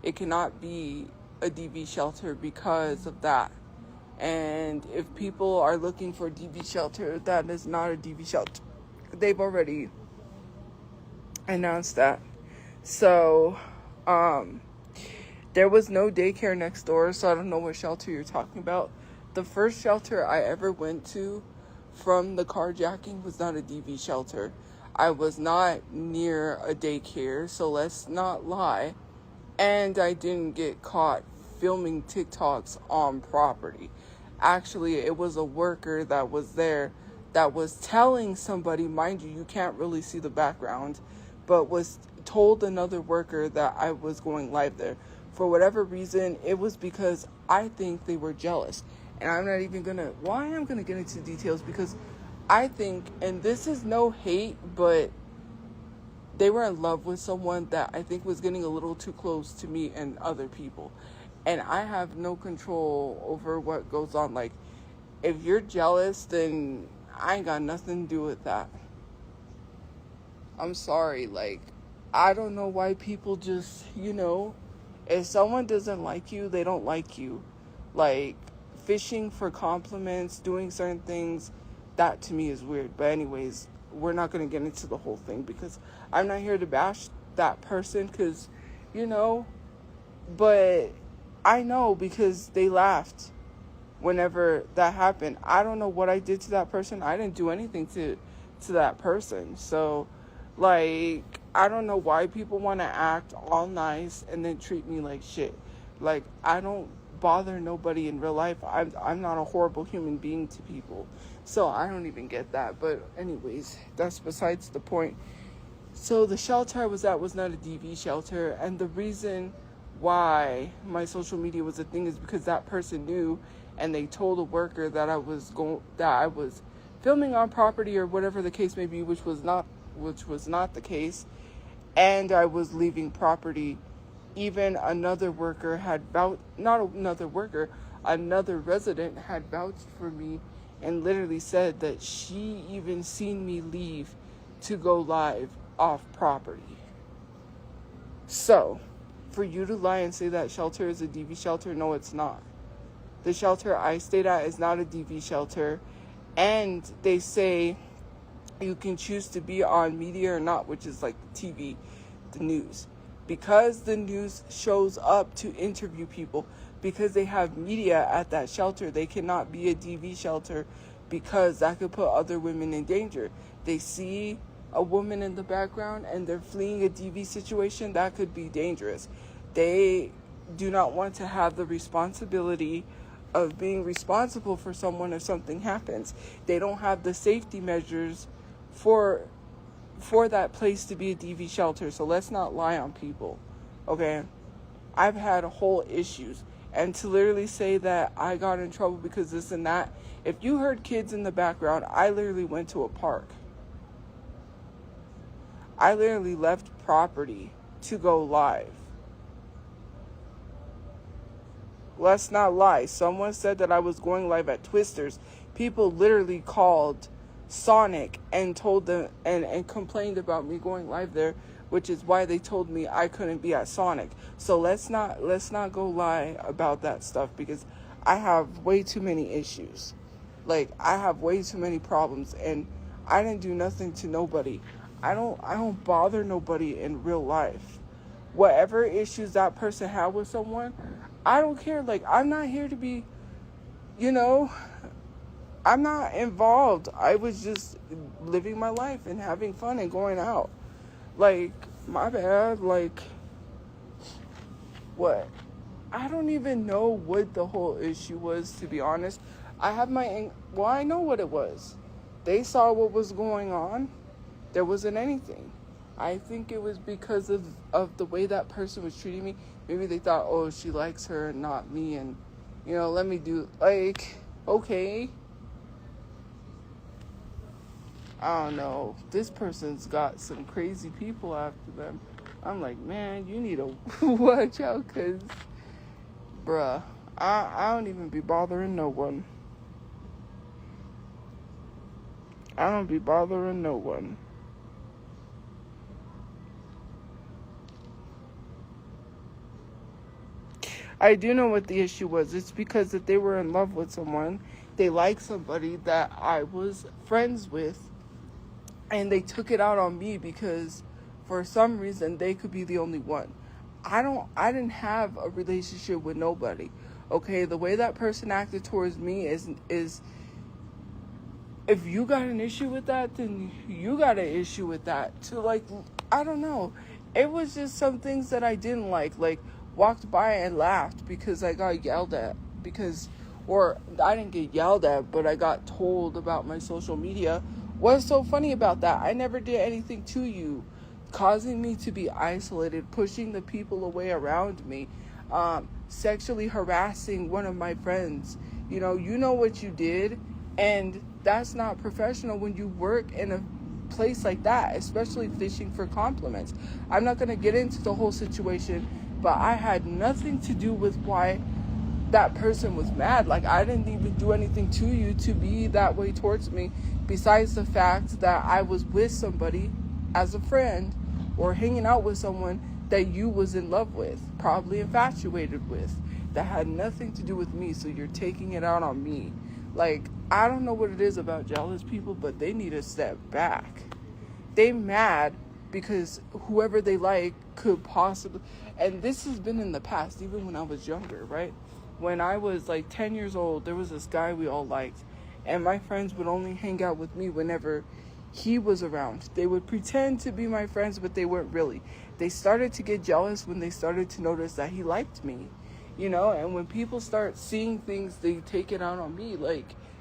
it cannot be a DV shelter because of that. And if people are looking for a DV shelter, that is not a DV shelter. They've already announced that. So, there was no daycare next door, so I don't know what shelter you're talking about. The first shelter I ever went to from the carjacking was not a DV shelter. I was not near a daycare, so let's not lie. And I didn't get caught filming TikToks on property. Actually, it was a worker that was there that was telling somebody, mind you, you can't really see the background, but was told another worker that I was going live there. For whatever reason, it was because I think they were jealous. And I'm not even why I'm gonna get into details, because I think, and this is no hate, but they were in love with someone that I think was getting a little too close to me and other people. And I have no control over what goes on. Like, if you're jealous, then I ain't got nothing to do with that. I'm sorry. Like, I don't know why people just, if someone doesn't like you, they don't like you. Like, fishing for compliments, doing certain things, that to me is weird. But anyways, we're not going to get into the whole thing because I'm not here to bash that person because, but I know because they laughed whenever that happened. I don't know what I did to that person. I didn't do anything to that person. So, like, I don't know why people want to act all nice and then treat me like shit. Like, I don't bother nobody in real life. I'm not a horrible human being to people. So I don't even get that. But anyways, that's besides the point. So the shelter I was at was not a DV shelter. And the reason why my social media was a thing is because that person knew, and they told a worker that I was filming on property or whatever the case may be, which was not the case, and I was leaving property. Even another resident had vouched for me and literally said that she even seen me leave to go live off property. So, for you to lie and say that shelter is a DV shelter, no, it's not. The shelter I stayed at is not a DV shelter, and they say you can choose to be on media or not, which is like TV, the news. Because the news shows up to interview people, because they have media at that shelter, they cannot be a DV shelter because that could put other women in danger. They see a woman in the background and they're fleeing a DV situation, that could be dangerous. They do not want to have the responsibility of being responsible for someone if something happens. They don't have the safety measures for that place to be a DV shelter. So let's not lie on people, okay? I've had whole issues. And to literally say that I got in trouble because this and that, if you heard kids in the background, I literally went to a park. I literally left property to go live. Let's not lie. Someone said that I was going live at Twisters. People literally called Sonic and told them and complained about me going live there, which is why they told me I couldn't be at Sonic. So let's not go lie about that stuff, because I have way too many issues. Like, I have way too many problems, and I didn't do nothing to nobody. I don't bother nobody in real life. Whatever issues that person had with someone, I don't care. Like, I'm not here to be, I'm not involved. I was just living my life and having fun and going out. Like, my bad. Like, what? I don't even know what the whole issue was, to be honest. I know what it was. They saw what was going on. There wasn't anything. I think it was because of the way that person was treating me. Maybe they thought, oh, she likes her and not me. And, let me do, like, okay. I don't know. This person's got some crazy people after them. I'm like, man, you need to watch out, because, bruh, I don't even be bothering no one. I don't be bothering no one. I do know what the issue was. It's because that they were in love with someone. They liked somebody that I was friends with, and they took it out on me because for some reason they could be the only one. I didn't have a relationship with nobody. Okay, the way that person acted towards me is if you got an issue with that, then you got an issue with that. I don't know. It was just some things that I didn't like walked by and laughed because I got yelled at or I didn't get yelled at, but I got told about my social media. What's so funny about that? I never did anything to you, causing me to be isolated, pushing the people away around me, sexually harassing one of my friends. You know what you did, and that's not professional when you work in a place like that, especially fishing for compliments. I'm not going to get into the whole situation, but I had nothing to do with why that person was mad. I didn't even do anything to you to be that way towards me, besides the fact that I was with somebody as a friend or hanging out with someone that you was in love with, probably infatuated with, that had nothing to do with me. So you're taking it out on me. I don't know what it is about jealous people, but they need to step back. They mad because whoever they like could possibly, and this has been in the past, even when I was younger, right? When I was 10 years old, there was this guy we all liked, and my friends would only hang out with me whenever he was around. They would pretend to be my friends, but they weren't really. They started to get jealous when they started to notice that he liked me, and when people start seeing things, they take it out on me.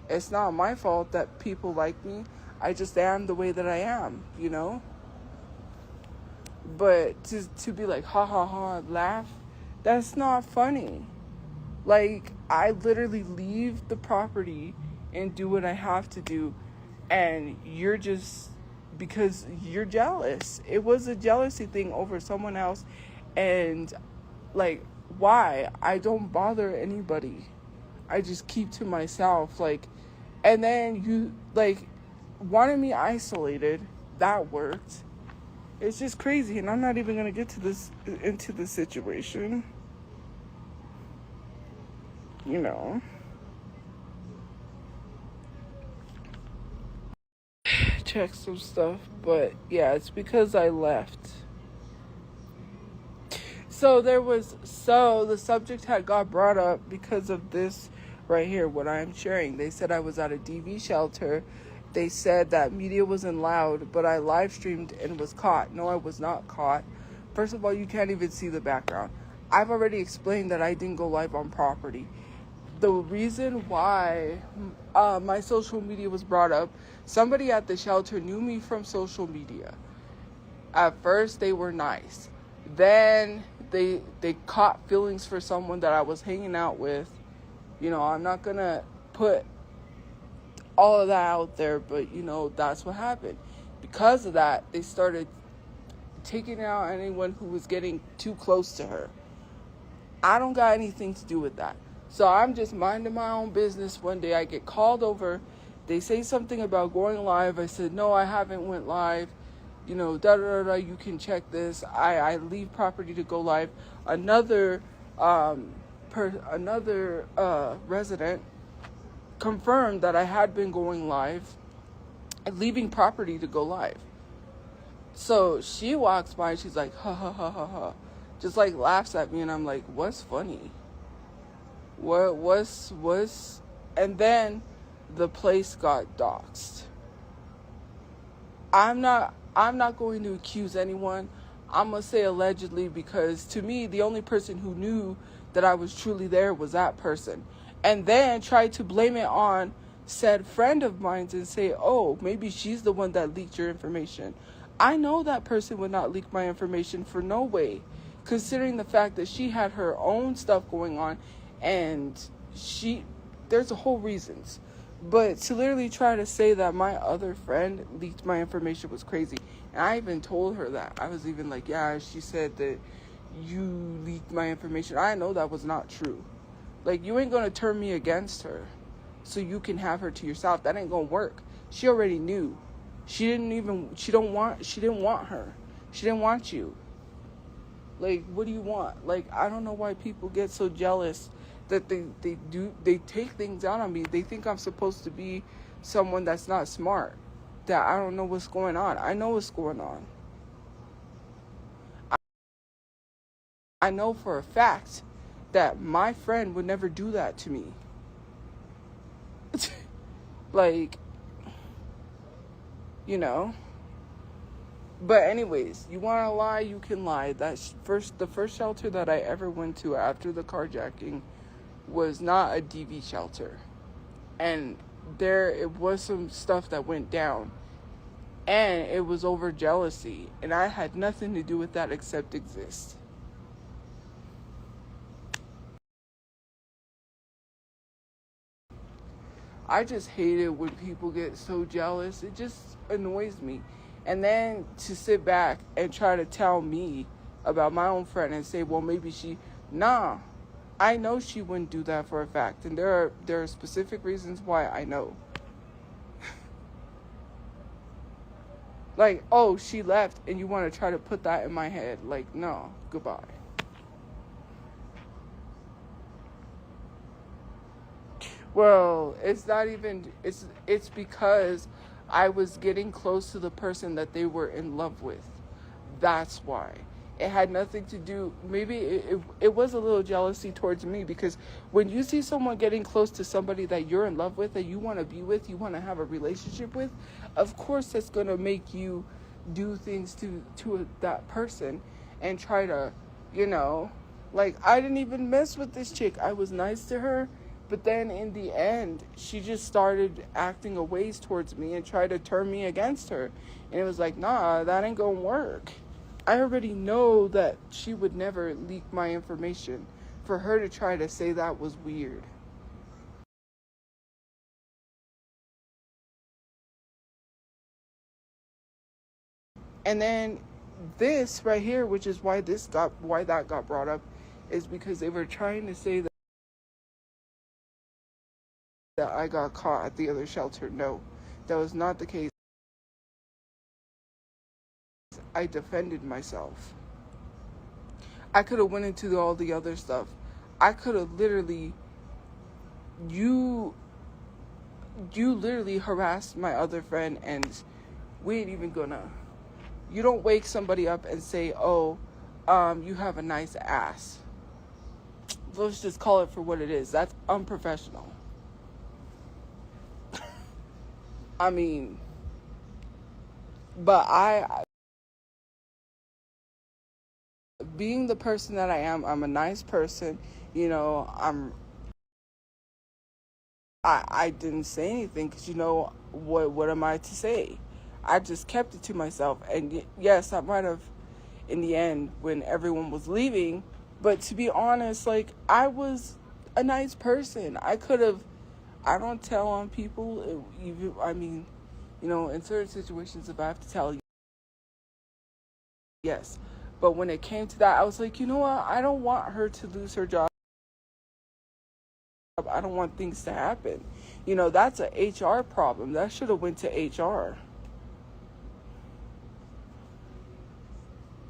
It's not my fault that people like me. I just am the way that I am, But to be like, ha ha ha, laugh, that's not funny. I literally leave the property and do what I have to do, and you're just, because you're jealous. It was a jealousy thing over someone else, and why? I don't bother anybody. I just keep to myself, and then you, wanted me isolated. That worked. It's just crazy, and I'm not even going to get into this situation. Check some stuff, but yeah, it's because I left. So the subject had got brought up because of this right here, what I'm sharing. They said I was at a DV shelter. They said that media wasn't loud, but I live streamed and was caught. No, I was not caught. First of all, you can't even see the background. I've already explained that I didn't go live on property. The reason why my social media was brought up, somebody at the shelter knew me from social media. At first, they were nice. Then they caught feelings for someone that I was hanging out with. I'm not going to put all of that out there, but, that's what happened. Because of that, they started taking out anyone who was getting too close to her. I don't got anything to do with that. So I'm just minding my own business. One day I get called over. They say something about going live. I said, no, I haven't went live. You can check this. I leave property to go live. Another resident confirmed that I had been going live and leaving property to go live. So she walks by and she's like, ha ha ha ha ha. Just laughs at me, and I'm like, what's funny? What's and then the place got doxxed. I'm not going to accuse anyone. I'm going to say allegedly, because to me, the only person who knew that I was truly there was that person. And then tried to blame it on said friend of mine and say, oh, maybe she's the one that leaked your information. I know that person would not leak my information for no way, considering the fact that she had her own stuff going on, and there's a whole reasons. But to literally try to say that my other friend leaked my information was crazy. And I even told her that. I was even like, yeah, she said that you leaked my information. I know that was not true. You ain't going to turn me against her so you can have her to yourself. That ain't going to work. She already knew. She didn't want her. She didn't want you. Like, what do you want? Like, I don't know why people get so jealous that they take things out on me. They think I'm supposed to be someone that's not smart, that I don't know what's going on. I know what's going on. I know for a fact that my friend would never do that to me. Like, you know. But anyways, you want to lie, you can lie. The first shelter that I ever went to after the carjacking was not a DV shelter. And it was some stuff that went down. And it was over jealousy. And I had nothing to do with that except exist. I just hate it when people get so jealous. It just annoys me. And then to sit back and try to tell me about my own friend and say, well, maybe nah, I know she wouldn't do that for a fact. And there are specific reasons why I know. Like, oh, she left and you want to try to put that in my head. Like, no, goodbye. Well, it's not even, it's because I was getting close to the person that they were in love with. That's why. It had nothing to do, maybe it was a little jealousy towards me, because when you see someone getting close to somebody that you're in love with, that you want to be with, you want to have a relationship with, of course that's going to make you do things to that person and try to, like, I didn't even mess with this chick. I was nice to her. But then in the end, she just started acting a ways towards me and tried to turn me against her. And it was like, nah, that ain't gonna work. I already know that she would never leak my information. For her to try to say that was weird. And then this right here, which is why that got brought up, is because they were trying to say that I got caught at the other shelter. No, that was not the case. I defended myself. I could have went into all the other stuff. I could have literally, you literally harassed my other friend, and we ain't even gonna. You don't wake somebody up and say, oh, you have a nice ass. Let's just call it for what it is. That's unprofessional. I mean, but being the person that I am, I'm a nice person. I didn't say anything because, what am I to say? I just kept it to myself. And yes, I might have in the end when everyone was leaving. But to be honest, like, I was a nice person. I don't tell on people. In certain situations, if I have to tell you, yes. But when it came to that, I was like, you know what? I don't want her to lose her job. I don't want things to happen. That's an HR problem. That should have went to HR.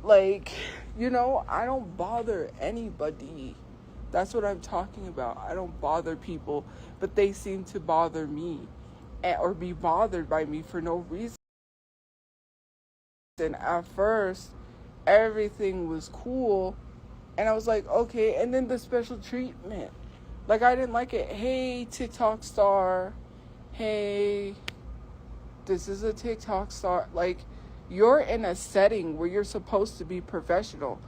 Like, I don't bother anybody. That's what I'm talking about. I don't bother people, but they seem to bother me or be bothered by me for no reason. And at first, everything was cool, and I was like, okay. And then the special treatment, like, I didn't like it. Hey, TikTok star. Hey, this is a TikTok star. Like, you're in a setting where you're supposed to be professional.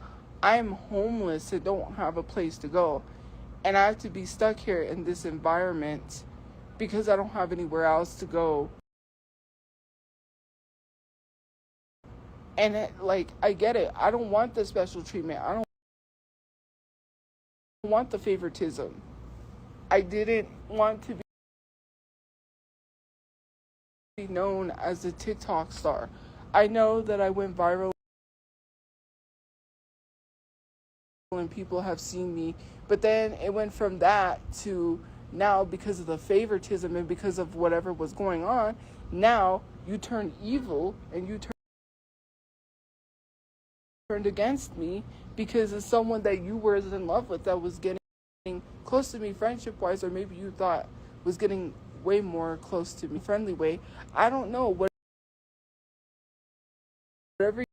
I'm homeless and don't have a place to go. And I have to be stuck here in this environment because I don't have anywhere else to go. And I get it. I don't want the special treatment. I don't want the favoritism. I didn't want to be known as a TikTok star. I know that I went viral and people have seen me, but then it went from that to now, because of the favoritism and because of whatever was going on, now you turn evil and you turned against me because it's someone that you were in love with that was getting close to me friendship wise, or maybe you thought was getting way more close to me friendly way. I don't know. Whatever.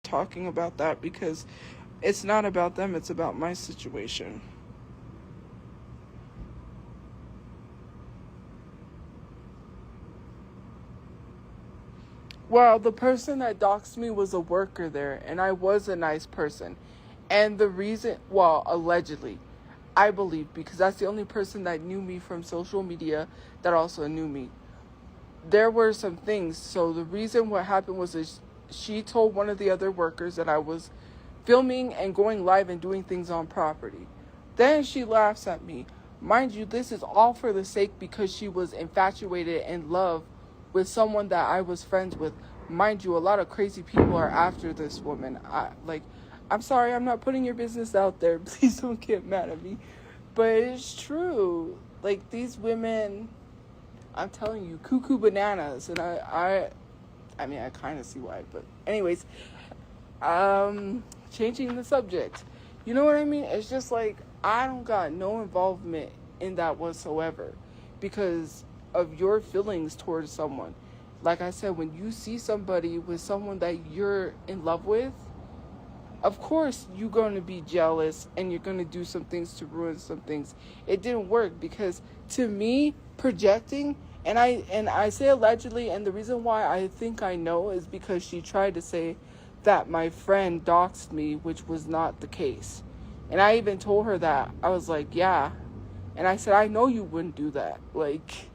Talking about that because it's not about them, it's about my situation. Well, the person that doxed me was a worker there, and I was a nice person. And the reason, well, allegedly, I believe, because that's the only person that knew me from social media that also knew me. There were some things. So the reason what happened was is she told one of the other workers that I was filming and going live and doing things on property. Then she laughs at me. Mind you, this is all for the sake because she was infatuated and in love with someone that I was friends with. Mind you, a lot of crazy people are after this woman. I'm sorry, I'm not putting your business out there. Please don't get mad at me. But it's true. Like, these women, I'm telling you, cuckoo bananas. And I mean, I kind of see why. But anyways, changing the subject. You know what I mean? It's just like, I don't got no involvement in that whatsoever because of your feelings towards someone. Like I said, when you see somebody with someone that you're in love with, of course you're going to be jealous and you're going to do some things to ruin some things. It didn't work because, to me, projecting, and I say allegedly, and the reason why I think I know is because she tried to say that my friend doxed me, which was not the case. And I even told her that. I was like, yeah. And I said, I know you wouldn't do that. Like,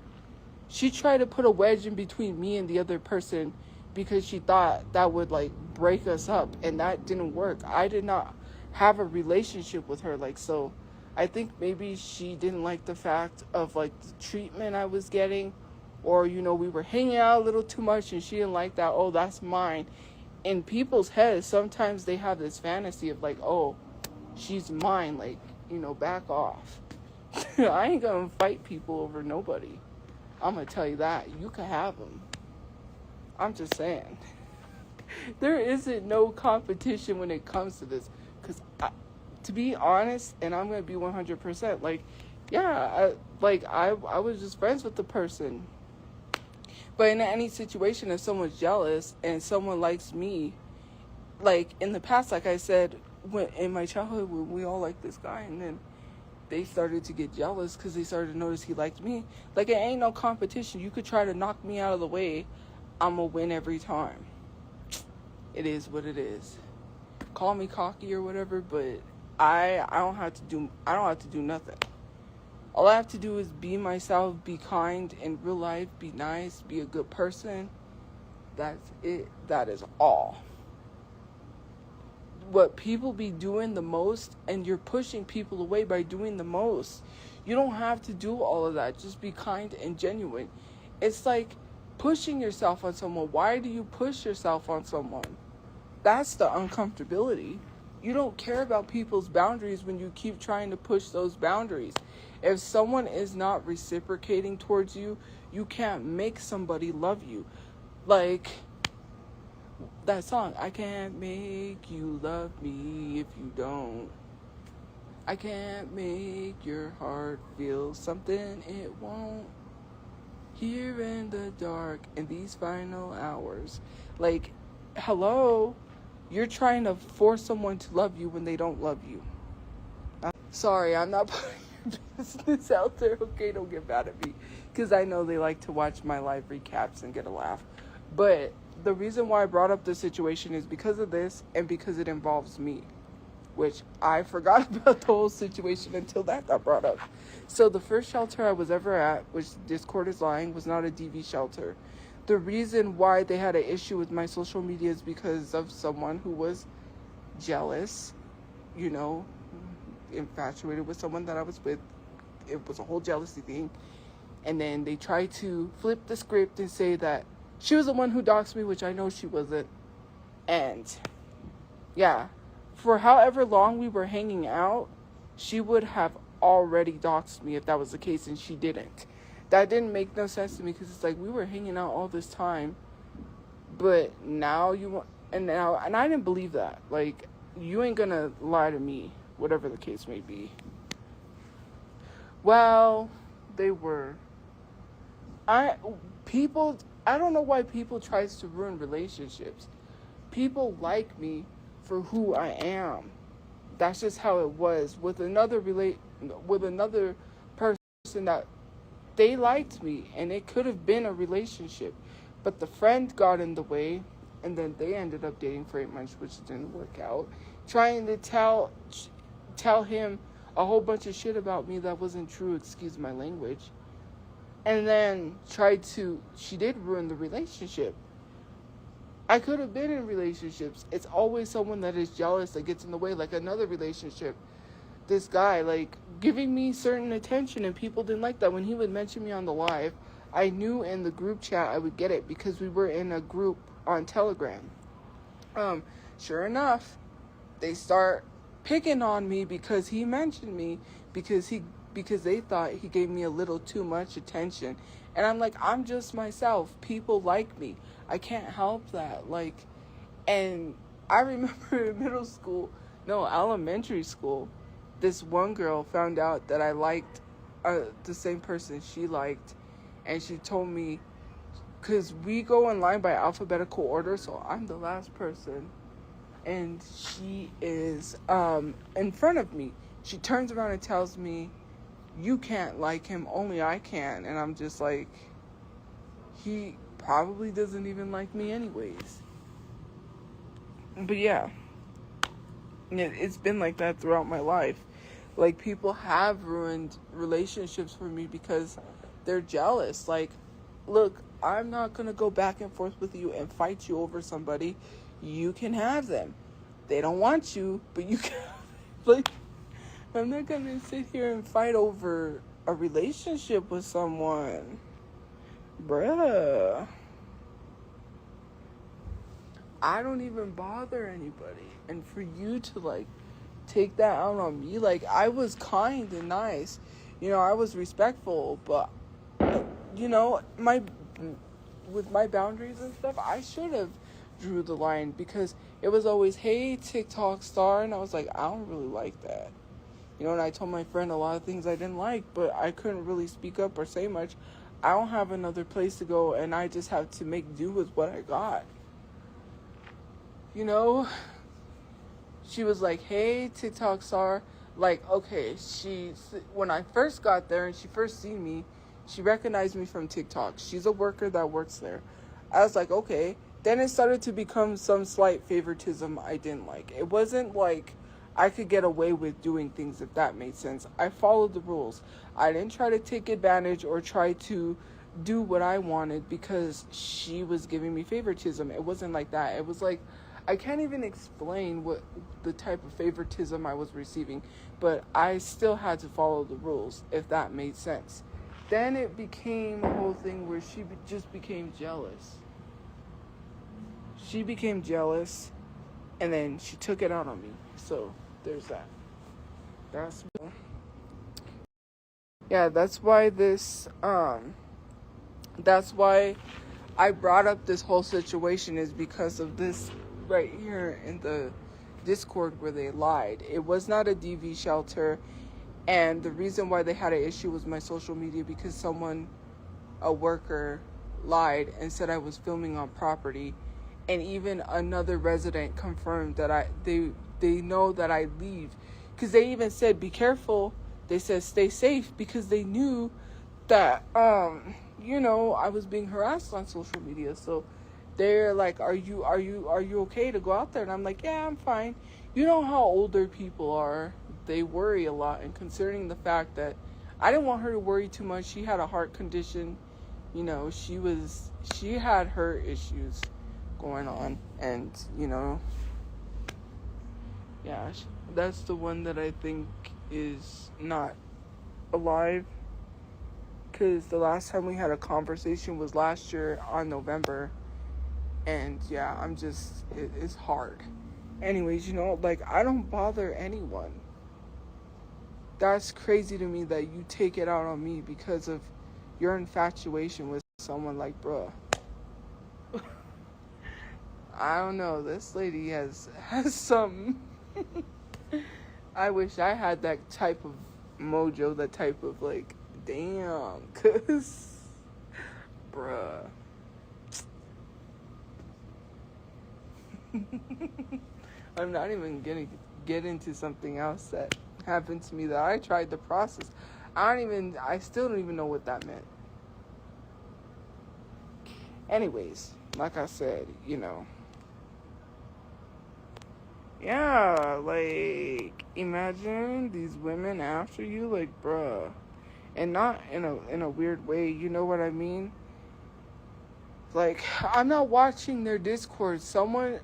she tried to put a wedge in between me and the other person because she thought that would, like, break us up. And that didn't work. I did not have a relationship with her. Like, so I think maybe she didn't like the fact of, like, the treatment I was getting. Or, you know, we were hanging out a little too much and she didn't like that. Oh, that's mine. In people's heads, sometimes they have this fantasy of, like, oh, she's mine, like, you know, back off. I ain't gonna fight people over nobody. I'm gonna tell you that. You can have them. I'm just saying. There isn't no competition when it comes to this. Because, to be honest, and I'm gonna be 100%, like, yeah, I was just friends with the person. But in any situation, if someone's jealous and someone likes me, like, in the past, like I said, in my childhood, when we all liked this guy, and then they started to get jealous because they started to notice he liked me. Like, it ain't no competition. You could try to knock me out of the way. I'm going to win every time. It is what it is. Call me cocky or whatever, but I don't have to do nothing. All I have to do is be myself, be kind in real life, be nice, be a good person. That's it. That is all. What people be doing the most, and you're pushing people away by doing the most. You don't have to do all of that. Just be kind and genuine. It's like pushing yourself on someone. Why do you push yourself on someone? That's the uncomfortability. You don't care about people's boundaries when you keep trying to push those boundaries. If someone is not reciprocating towards you, you can't make somebody love you. Like that song, I can't make you love me if you don't. I can't make your heart feel something it won't. Here in the dark, in these final hours. Like, hello? You're trying to force someone to love you when they don't love you. Sorry, I'm not putting your business out there. Okay, don't get mad at me. Because I know they like to watch my live recaps and get a laugh. But the reason why I brought up this situation is because of this and because it involves me. Which I forgot about the whole situation until that got brought up. So the first shelter I was ever at, which Discord is lying, was not a DV shelter. The reason why they had an issue with my social media is because of someone who was jealous, you know, infatuated with someone that I was with. It was a whole jealousy thing. And then they tried to flip the script and say that she was the one who doxed me, which I know she wasn't. And yeah, for however long we were hanging out, she would have already doxed me if that was the case, and she didn't. That didn't make no sense to me because it's like we were hanging out all this time, but now you want, and I didn't believe that. Like, you ain't gonna lie to me, whatever the case may be. Well, they were. I don't know why people tries to ruin relationships. People like me for who I am. That's just how it was with another person that they liked me, and it could have been a relationship, But the friend got in the way, and then they ended up dating for 8 months, which didn't work out. Trying to tell him a whole bunch of shit about me that wasn't true, excuse my language. And then she did ruin the relationship. I could have been in relationships. It's always someone that is jealous that gets in the way. Like another relationship, this guy, like, giving me certain attention, and people didn't like that. When he would mention me on the live, I knew in the group chat I would get it because we were in a group on Telegram. Sure enough, they start picking on me because he mentioned me, because they thought he gave me a little too much attention. And I'm like, I'm just myself. People like me. I can't help that. Like, and I remember in elementary school, this one girl found out that I liked the same person she liked. And she told me, because we go in line by alphabetical order, so I'm the last person. And she is in front of me. She turns around and tells me, you can't like him, only I can. And I'm just like, he probably doesn't even like me anyways. But yeah, it's been like that throughout my life. Like, people have ruined relationships for me because they're jealous. Like, look, I'm not going to go back and forth with you and fight you over somebody. You can have them. They don't want you, but you can. Like, I'm not going to sit here and fight over a relationship with someone. Bruh. I don't even bother anybody. And for you to, like, take that out on me, like, I was kind and nice. You know, I was respectful, but, you know, with my boundaries and stuff, I should have drew the line, because it was always, hey, TikTok star, and I was like, I don't really like that. You know, and I told my friend a lot of things I didn't like, but I couldn't really speak up or say much. I don't have another place to go, and I just have to make do with what I got. You know? She was like, hey, TikTok star. Like, okay, when I first got there and she first seen me, she recognized me from TikTok. She's a worker that works there. I was like, okay. Then it started to become some slight favoritism I didn't like. It wasn't like I could get away with doing things, if that made sense. I followed the rules. I didn't try to take advantage or try to do what I wanted because she was giving me favoritism. It wasn't like that. It was like, I can't even explain what the type of favoritism I was receiving, but I still had to follow the rules, if that made sense. Then it became a whole thing where she just became jealous. She became jealous, and then she took it out on me. So there's that. That's why that's why I brought up this whole situation, is because of this right here in the Discord where they lied. It was not a DV shelter, and the reason why they had an issue was my social media, because a worker, lied and said I was filming on property, and even another resident confirmed that they know that I leave, because they even said, be careful. They said stay safe, because they knew that I was being harassed on social media. So they're like, are you okay to go out there? And I'm like, yeah, I'm fine. You know how older people are, they worry a lot. And concerning the fact that I didn't want her to worry too much, she had a heart condition, you know, she had her issues going on, and that's the one that I think is not alive, because the last time we had a conversation was last year on November, and it's hard. Anyways, like, I don't bother anyone. That's crazy to me that you take it out on me because of your infatuation with someone. Like, bruh, I don't know, this lady has some I wish I had that type of mojo, that type of, like, damn, cause bruh. I'm not even gonna get into something else that happened to me that I tried to process. I still don't even know what that meant. Anyways, like I said, yeah, like, imagine these women after you, like, bruh. And not in a weird way, you know what I mean? Like, I'm not watching their Discord.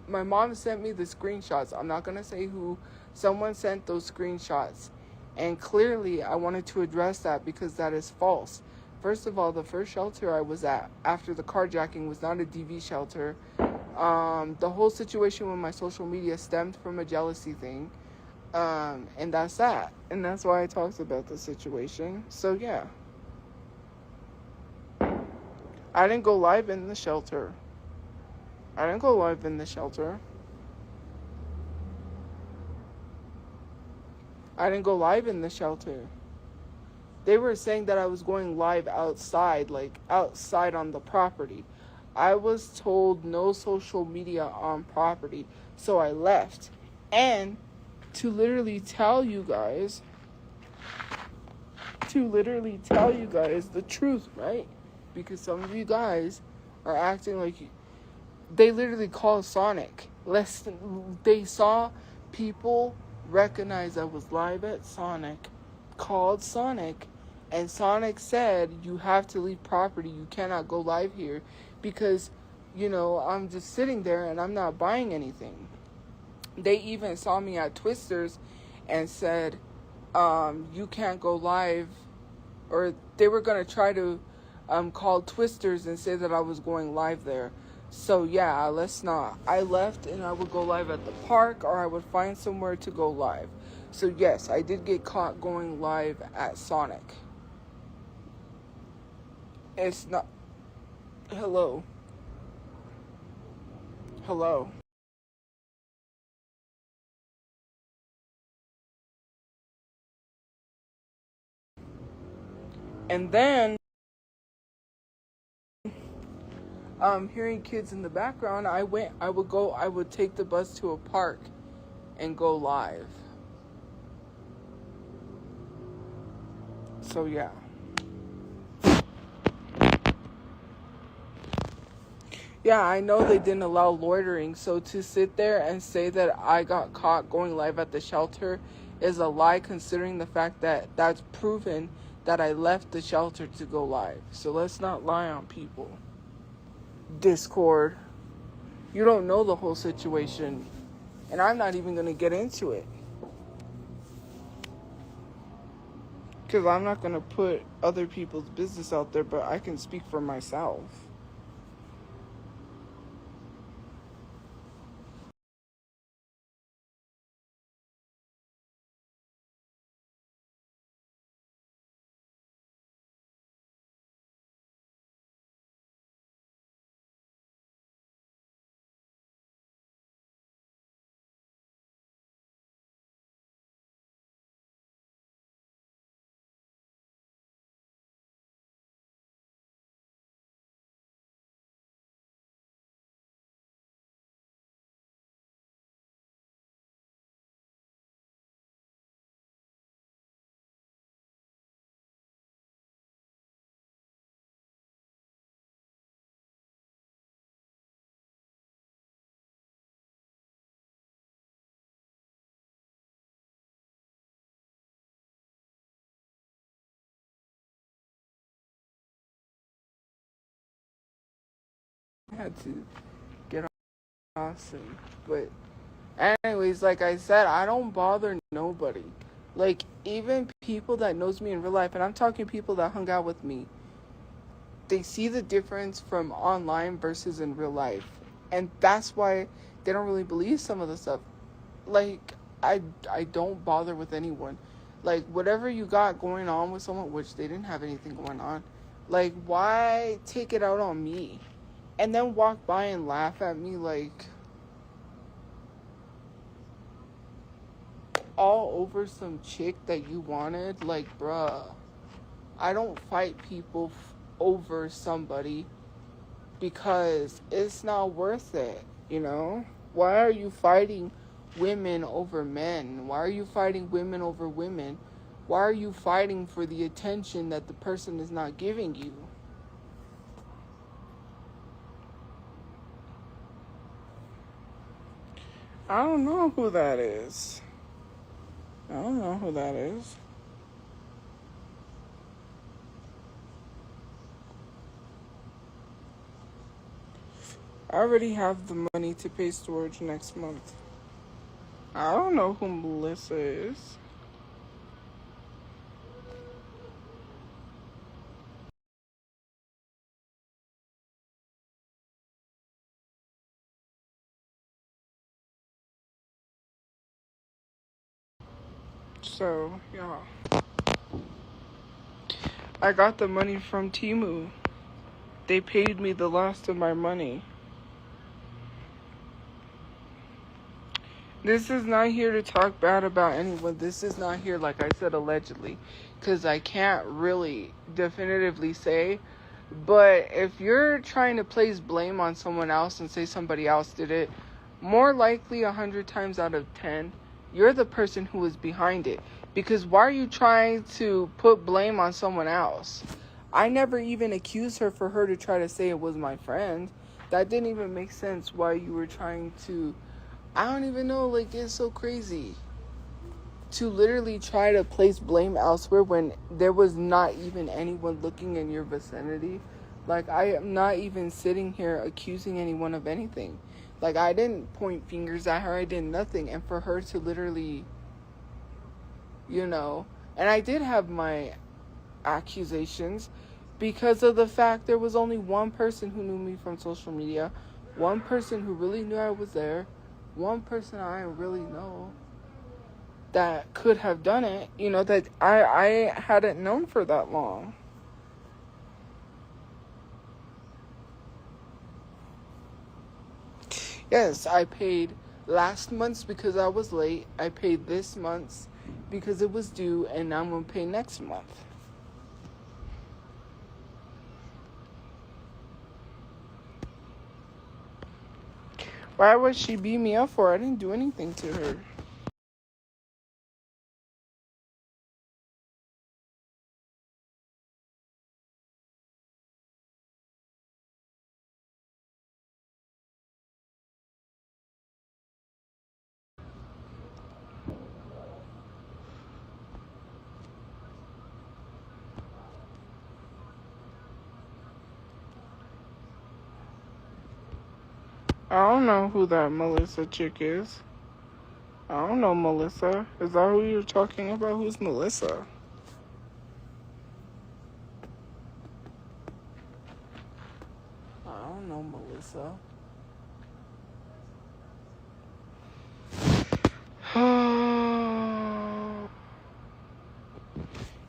My mom sent me the screenshots. I'm not gonna say who. Someone sent those screenshots. And clearly, I wanted to address that because that is false. First of all, the first shelter I was at after the carjacking was not a DV shelter. The whole situation with my social media stemmed from a jealousy thing. And that's that. And that's why I talked about the situation. So, yeah. I didn't go live in the shelter. I didn't go live in the shelter. I didn't go live in the shelter. They were saying that I was going live outside, like outside on the property. I was told no social media on property, so I left. And to literally tell you guys the truth, right? Because some of you guys are acting like they literally called Sonic. They saw people recognize I was live at Sonic, called Sonic, and Sonic said, you have to leave property. You cannot go live here because, I'm just sitting there and I'm not buying anything. They even saw me at Twisters and said, you can't go live, or they were going to try to call Twisters and say that I was going live there. So yeah, let's not. I left and I would go live at the park, or I would find somewhere to go live. So yes, I did get caught going live at Sonic. It's not. Hello. And then, hearing kids in the background, I would take the bus to a park and go live. So yeah. Yeah, I know they didn't allow loitering, so to sit there and say that I got caught going live at the shelter is a lie, considering the fact that that's proven that I left the shelter to go live. So let's not lie on people. Discord. You don't know the whole situation, and I'm not even going to get into it. Because I'm not going to put other people's business out there, but I can speak for myself. I had to get awesome. But anyways, like I said, I don't bother nobody. Like, even people that knows me in real life, and I'm talking people that hung out with me, they see the difference from online versus in real life. And that's why they don't really believe some of the stuff. Like, I don't bother with anyone. Like, whatever you got going on with someone, which they didn't have anything going on, like, why take it out on me? And then walk by and laugh at me like all over some chick that you wanted. Like, bruh, I don't fight people over somebody because it's not worth it, Why are you fighting women over men? Why are you fighting women over women? Why are you fighting for the attention that the person is not giving you? I don't know who that is. I don't know who that is. I already have the money to pay storage next month. I don't know who Melissa is. So, yeah. I got the money from Temu. They paid me the last of my money. This is not here to talk bad about anyone. This is not here, like I said, allegedly. Because I can't really definitively say. But if you're trying to place blame on someone else and say somebody else did it, more likely 100 times out of 10, you're the person who is behind it. Because why are you trying to put blame on someone else? I never even accused her for her to try to say it was my friend. That didn't even make sense why you were trying to... I don't even know, like, it's so crazy to literally try to place blame elsewhere when there was not even anyone looking in your vicinity. Like, I am not even sitting here accusing anyone of anything. Like, I didn't point fingers at her, I did nothing. And for her to literally, you know, and I did have my accusations because of the fact there was only one person who knew me from social media, one person who really knew I was there, one person I really know that could have done it, you know, that I hadn't known for that long. Yes, I paid last month's because I was late. I paid this month's because it was due, and now I'm going to pay next month. Why would she beat me up for? I didn't do anything to her. I don't know who that Melissa chick is. I don't know Melissa. Is that who you're talking about? Who's Melissa? I don't know Melissa.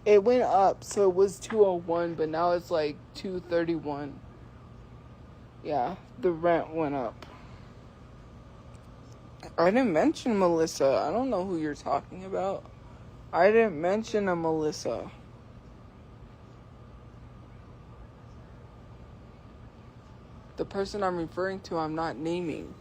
It went up, so it was 201, but now it's like 231. Yeah, the rent went up. I didn't mention Melissa. I don't know who you're talking about. I didn't mention a Melissa. The person I'm referring to, I'm not naming.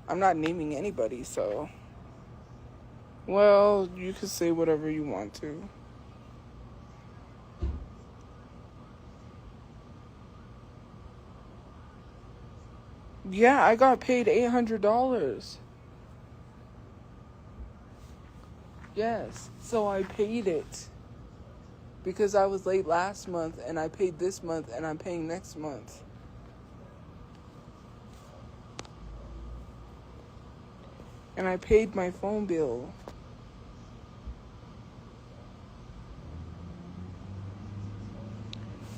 I'm not naming anybody, so... Well, you can say whatever you want to. Yeah, I got paid $800. Yes, so I paid it. Because I was late last month, and I paid this month, and I'm paying next month. And I paid my phone bill.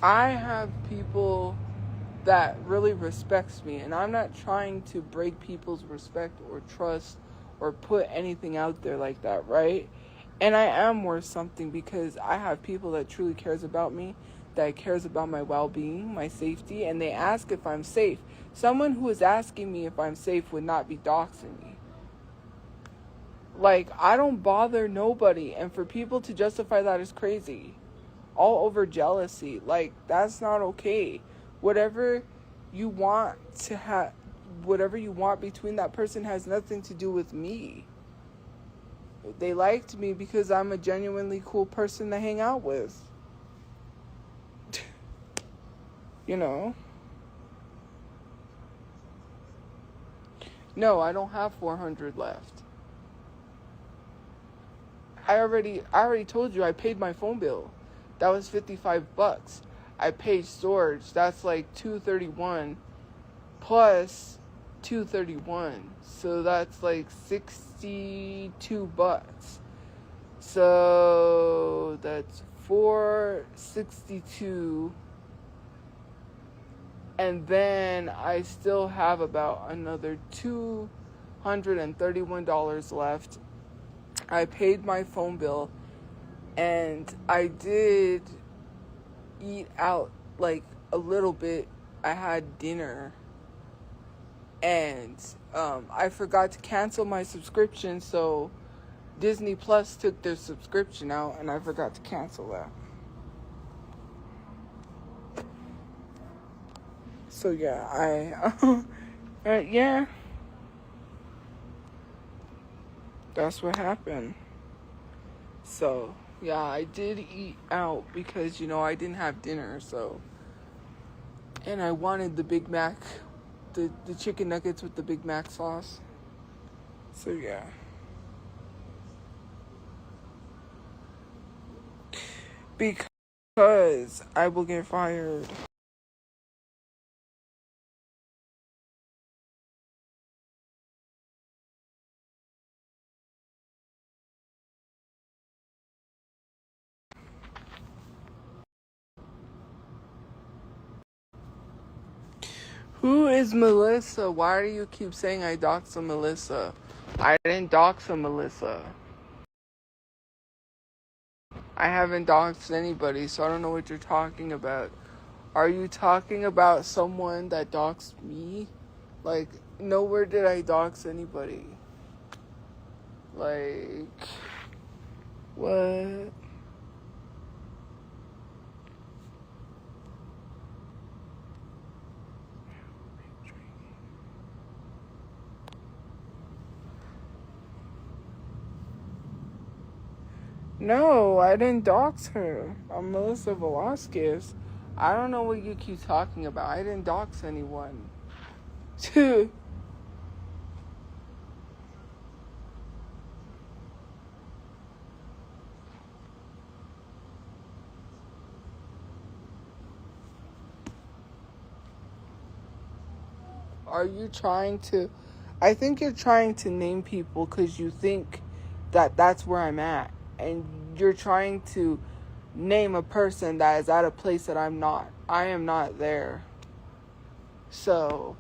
I have people that really respects me, and I'm not trying to break people's respect or trust or put anything out there like that, right? And I am worth something because I have people that truly cares about me, that cares about my well-being, my safety, and they ask if I'm safe. Someone who is asking me if I'm safe would not be doxing me. Like, I don't bother nobody, and for people to justify that is crazy. All over jealousy. Like, that's not okay. Whatever you want to have, whatever you want between that person has nothing to do with me. They liked me because I'm a genuinely cool person to hang out with. You know? No, I don't have 400 left. I already told you I paid my phone bill. That was $55. I paid storage. That's like $231 plus $231. So that's like $62. So that's $462. And then I still have about another $231 left. I paid my phone bill, and I did eat out like a little bit. I had dinner, and I forgot to cancel my subscription, so Disney Plus took their subscription out, and I forgot to cancel that. So yeah, yeah, that's what happened. So yeah, I did eat out because I didn't have dinner, and I wanted the Big Mac, the chicken nuggets with the Big Mac sauce. So yeah. Because I will get fired. Who is Melissa? Why do you keep saying I doxed Melissa? I didn't dox Melissa. I haven't doxed anybody, so I don't know what you're talking about. Are you talking about someone that doxed me? Like, nowhere did I dox anybody. Like, what? No, I didn't dox her. I'm Melissa Velasquez. I don't know what you keep talking about. I didn't dox anyone. Are you trying to... I think you're trying to name people because you think that that's where I'm at. And you're trying to name a person that is at a place that I'm not. I am not there. So,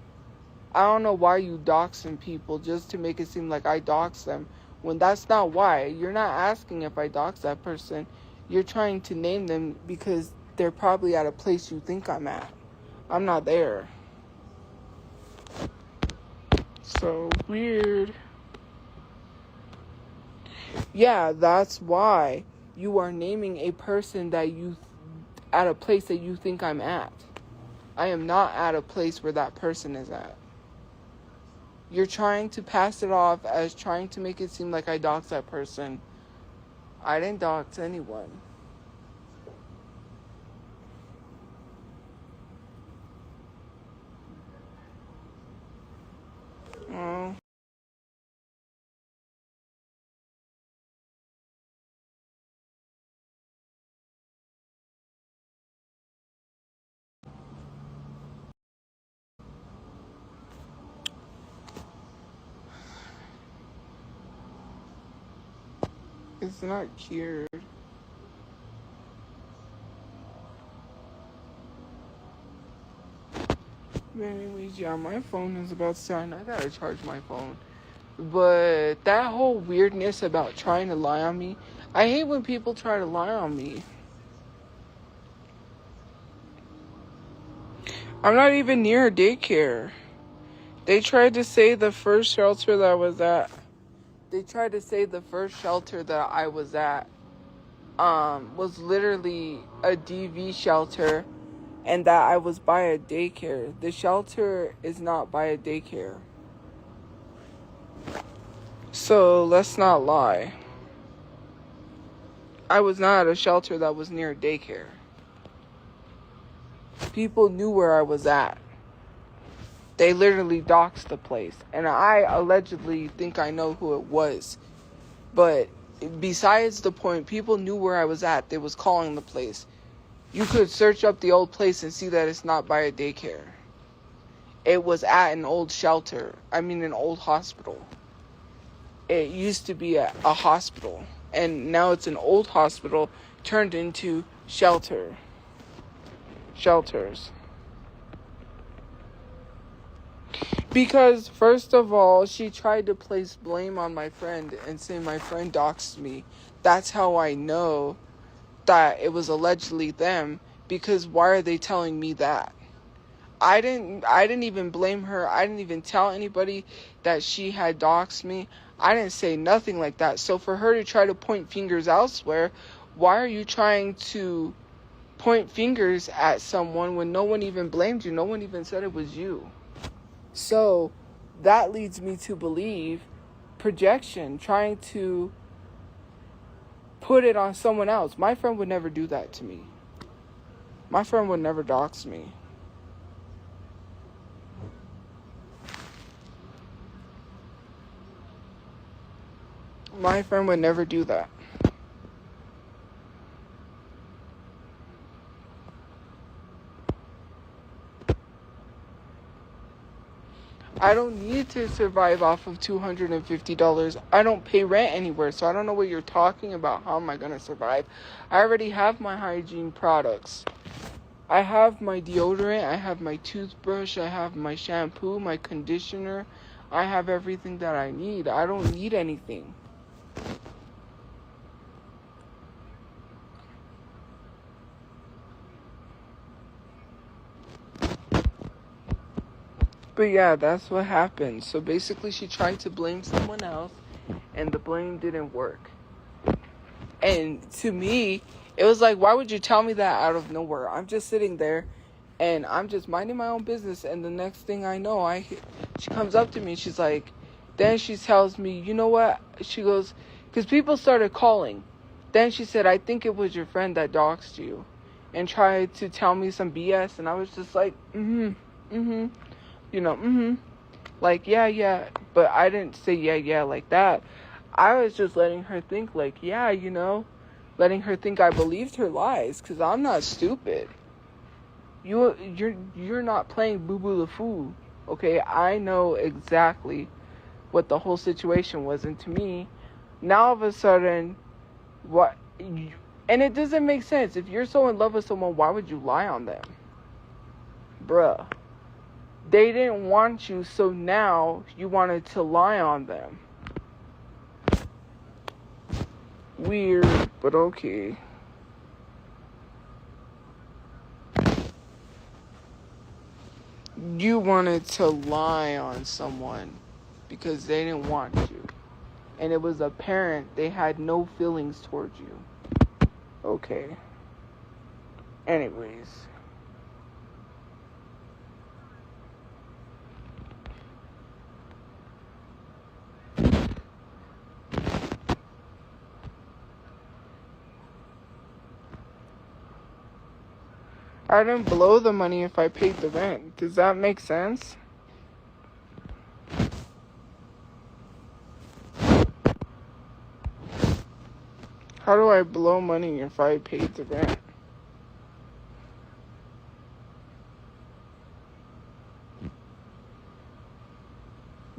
I don't know why you doxing people just to make it seem like I dox them. When that's not why. You're not asking if I dox that person. You're trying to name them because they're probably at a place you think I'm at. I'm not there. So weird. Yeah, that's why you are naming a person that you at a place that you think I'm at. I am not at a place where that person is at. You're trying to pass it off as trying to make it seem like I doxed that person. I didn't dox anyone. Oh. It's not cured. But anyways, yeah, my phone is about to die and I gotta charge my phone. But that whole weirdness about trying to lie on me, I hate when people try to lie on me. I'm not even near a daycare. They tried to say the first shelter that I was at. They tried to say the first shelter that I was at was literally a DV shelter and that I was by a daycare. The shelter is not by a daycare. So let's not lie. I was not at a shelter that was near a daycare. People knew where I was at. They literally doxed the place. And I allegedly think I know who it was. But besides the point, people knew where I was at. They was calling the place. You could search up the old place and see that it's not by a daycare. It was at an old shelter. An old hospital. It used to be a hospital. And now it's an old hospital turned into shelters. Because, first of all, she tried to place blame on my friend and say my friend doxed me. That's how I know that it was allegedly them, because why are they telling me that? I didn't even blame her. I didn't even tell anybody that she had doxed me. I didn't say nothing like that. So for her to try to point fingers elsewhere, why are you trying to point fingers at someone when no one even blamed you? No one even said it was you. So that leads me to believe projection, trying to put it on someone else. My friend would never do that to me. My friend would never dox me. My friend would never do that. I don't need to survive off of $250. I don't pay rent anywhere, so I don't know what you're talking about. How am I going to survive? I already have my hygiene products. I have my deodorant, I have my toothbrush, I have my shampoo, my conditioner. I have everything that I need. I don't need anything. But yeah, that's what happened. So basically she tried to blame someone else, and the blame didn't work. And to me, it was like, why would you tell me that out of nowhere? I'm just sitting there, and I'm just minding my own business, and the next thing I know, she comes up to me, she's like, then she tells me, you know what? She goes, because people started calling. Then she said, I think it was your friend that doxed you, and tried to tell me some BS, and I was just like, like, yeah, but I didn't say yeah like that. I was just letting her think, like, yeah, letting her think I believed her lies, because I'm not stupid. You're not playing boo-boo the fool, okay? I know exactly what the whole situation was, and to me, now all of a sudden, and it doesn't make sense. If you're so in love with someone, why would you lie on them? Bruh. They didn't want you, so now you wanted to lie on them. Weird, but okay. You wanted to lie on someone because they didn't want you. And it was apparent they had no feelings towards you. Okay. Anyways. I didn't blow the money if I paid the rent. Does that make sense? How do I blow money if I paid the rent?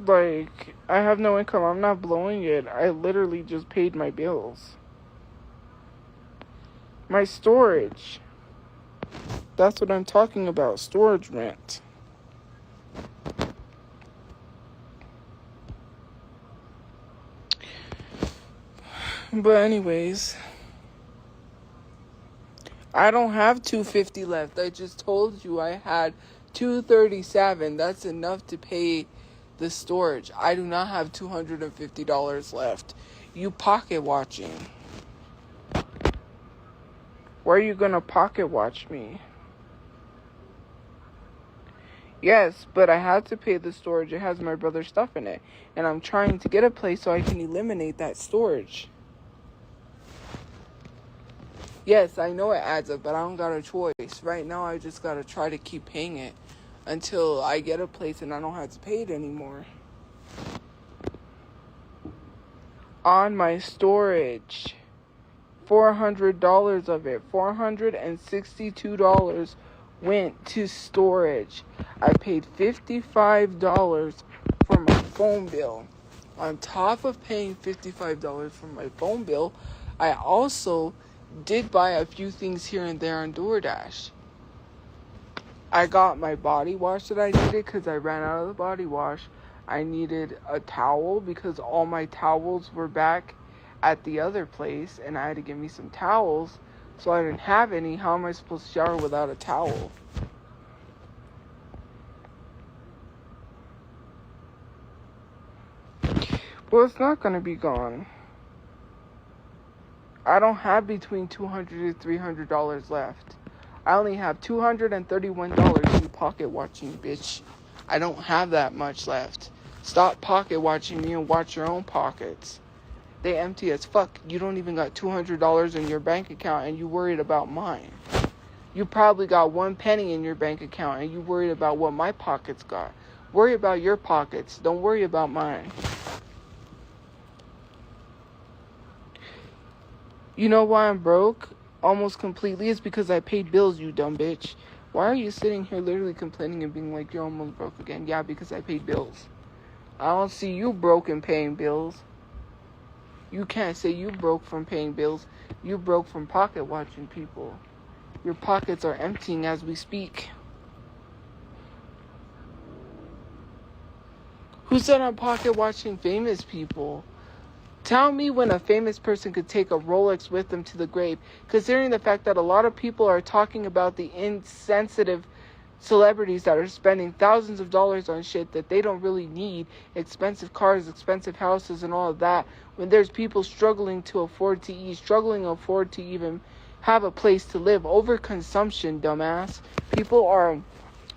Like, I have no income. I'm not blowing it. I literally just paid my bills. My storage. That's what I'm talking about. Storage rent. But anyways, I don't have $250 left. I just told you I had $237. That's enough to pay the storage. I do not have $250 left. You pocket watching. Where are you gonna pocket watch me? Yes, but I had to pay the storage. It has my brother's stuff in it. And I'm trying to get a place so I can eliminate that storage. Yes, I know it adds up, but I don't got a choice. Right now, I just gotta try to keep paying it until I get a place and I don't have to pay it anymore. On my storage, $400 of it, $462 went to storage. I paid $55 for my phone bill. On top of paying $55 for my phone bill, I also did buy a few things here and there on DoorDash. I got my body wash that I needed because I ran out of the body wash. I needed a towel because all my towels were back at the other place and I had to get me some towels, so I didn't have any. How am I supposed to shower without a towel? Well, it's not going to be gone. I don't have between $200 to $300 left. I only have $231 in pocket watching, bitch. I don't have that much left. Stop pocket watching me and watch your own pockets. They empty as fuck. You don't even got $200 in your bank account and you worried about mine. You probably got 1 penny in your bank account and you worried about what my pockets got. Worry about your pockets. Don't worry about mine. You know why I'm broke? Almost completely. It's because I paid bills, you dumb bitch. Why are you sitting here literally complaining and being like, you're almost broke again? Yeah, because I paid bills. I don't see you broke and paying bills. You can't say you broke from paying bills. You broke from pocket watching people. Your pockets are emptying as we speak. Who said I'm pocket watching famous people? Tell me when a famous person could take a Rolex with them to the grave, considering the fact that a lot of people are talking about the insensitive celebrities that are spending thousands of dollars on shit that they don't really need, expensive cars, expensive houses, and all of that, when there's people struggling to afford to eat, struggling to afford to even have a place to live. Overconsumption, dumbass. People are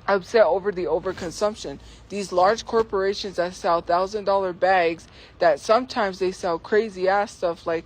upset over the overconsumption. These large corporations that sell $1,000 bags, that sometimes they sell crazy ass stuff like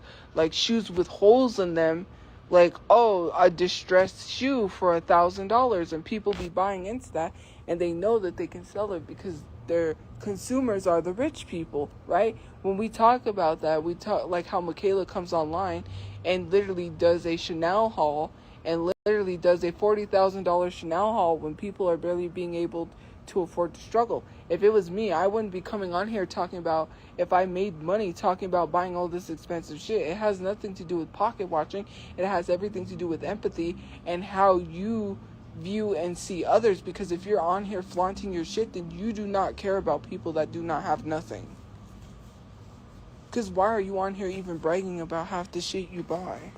shoes with holes in them, like, oh, a distressed shoe for $1,000, and people be buying into that, and they know that they can sell it because their consumers are the rich people, right? When we talk about that, we talk like how Michaela comes online and literally does a Chanel haul, and literally does a $40,000 Chanel haul when people are barely being able to afford to struggle. If it was me, I wouldn't be coming on here talking about, if I made money talking about buying all this expensive shit. It has nothing to do with pocket watching. It has everything to do with empathy and how you view and see others. Because if you're on here flaunting your shit, then you do not care about people that do not have nothing. Because why are you on here even bragging about half the shit you buy?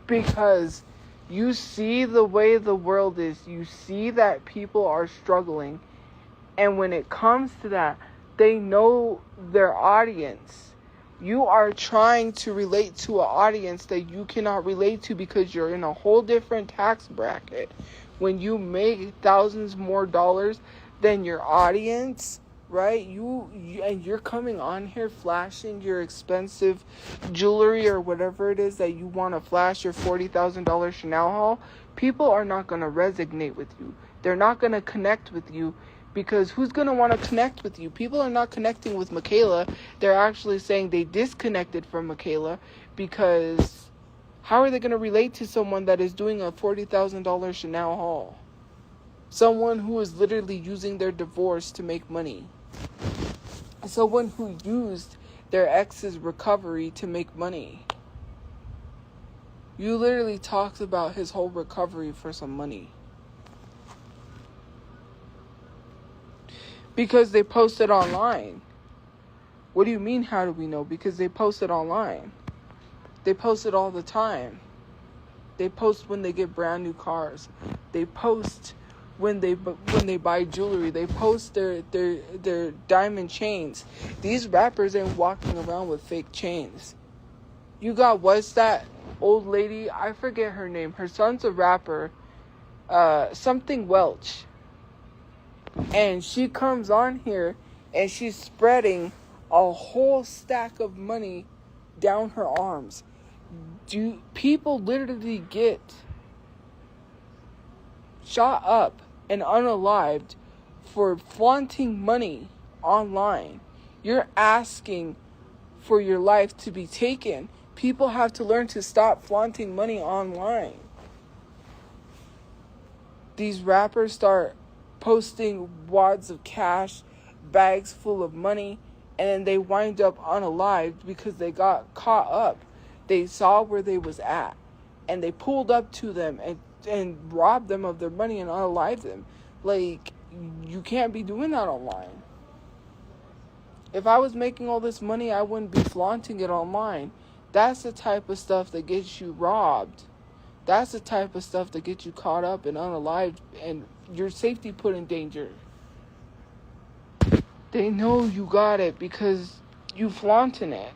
Because you see the way the world is. You see that people are struggling. And when it comes to that, they know their audience. You are trying to relate to an audience that you cannot relate to because you're in a whole different tax bracket. When you make thousands more dollars than your audience, right? And you're coming on here flashing your expensive jewelry or whatever it is that you want to flash, your $40,000 Chanel haul. People are not going to resonate with you. They're not going to connect with you, because who's going to want to connect with you? People are not connecting with Michaela. They're actually saying they disconnected from Michaela, because how are they going to relate to someone that is doing a $40,000 Chanel haul? Someone who is literally using their divorce to make money. Someone who used their ex's recovery to make money. You literally talked about his whole recovery for some money. Because they posted online. What do you mean, how do we know? Because they posted online. They post it all the time. They post when they get brand new cars. They post when they buy jewelry. They post their diamond chains. These rappers ain't walking around with fake chains. You got, what's that old lady? I forget her name. Her son's a rapper. Something Welch. And she comes on here and she's spreading a whole stack of money down her arms. Do people literally get shot up and unalived for flaunting money online? You're asking for your life to be taken. People have to learn to stop flaunting money online. These rappers start posting wads of cash, bags full of money, and then they wind up unalived because they got caught up. They saw where they was at, and they pulled up to them and robbed them of their money and unalived them. Like, you can't be doing that online. If I was making all this money, I wouldn't be flaunting it online. That's the type of stuff that gets you robbed. That's the type of stuff that gets you caught up and unalived and your safety put in danger. They know you got it because you flaunting it.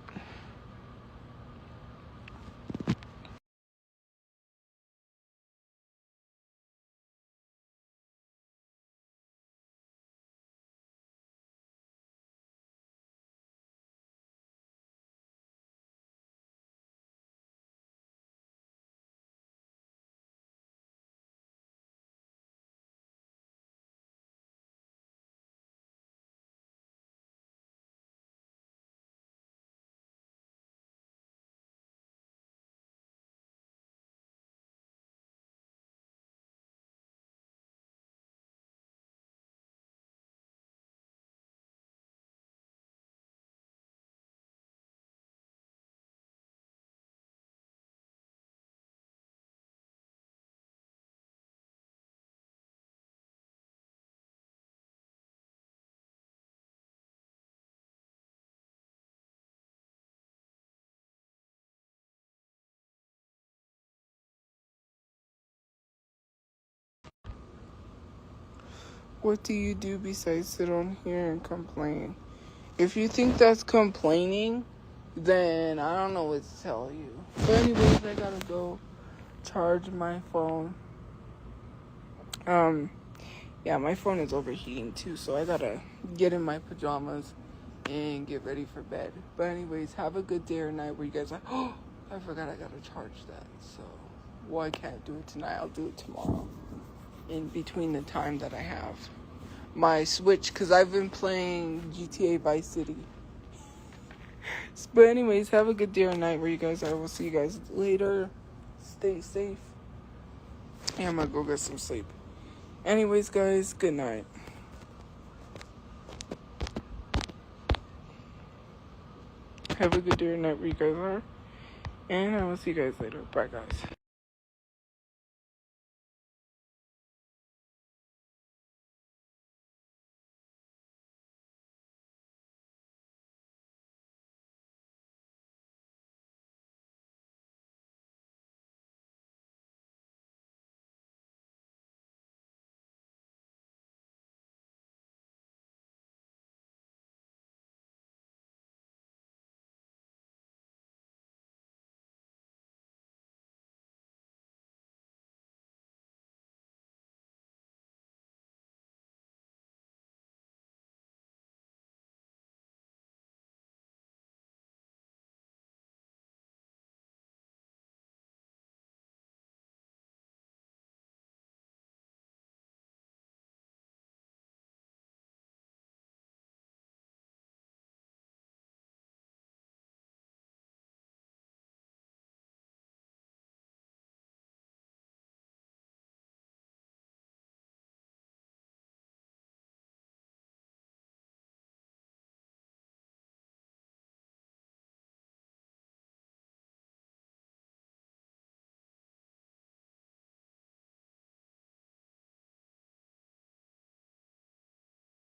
What do you do besides sit on here and complain? If you think that's complaining, then I don't know what to tell you. But anyways, I gotta go charge my phone. Yeah, my phone is overheating too, so I gotta get in my pajamas and get ready for bed. But anyways, have a good day or night where you guys are like, oh, I forgot I gotta charge that. So, well, I can't do it tonight. I'll do it tomorrow. In between the time that I have my Switch, because I've been playing GTA Vice City. But anyways, have a good day or night where you guys are. I will see you guys later. Stay safe. And I'm gonna go get some sleep. Anyways, guys, good night. Have a good day or night where you guys are. And I will see you guys later. Bye, guys.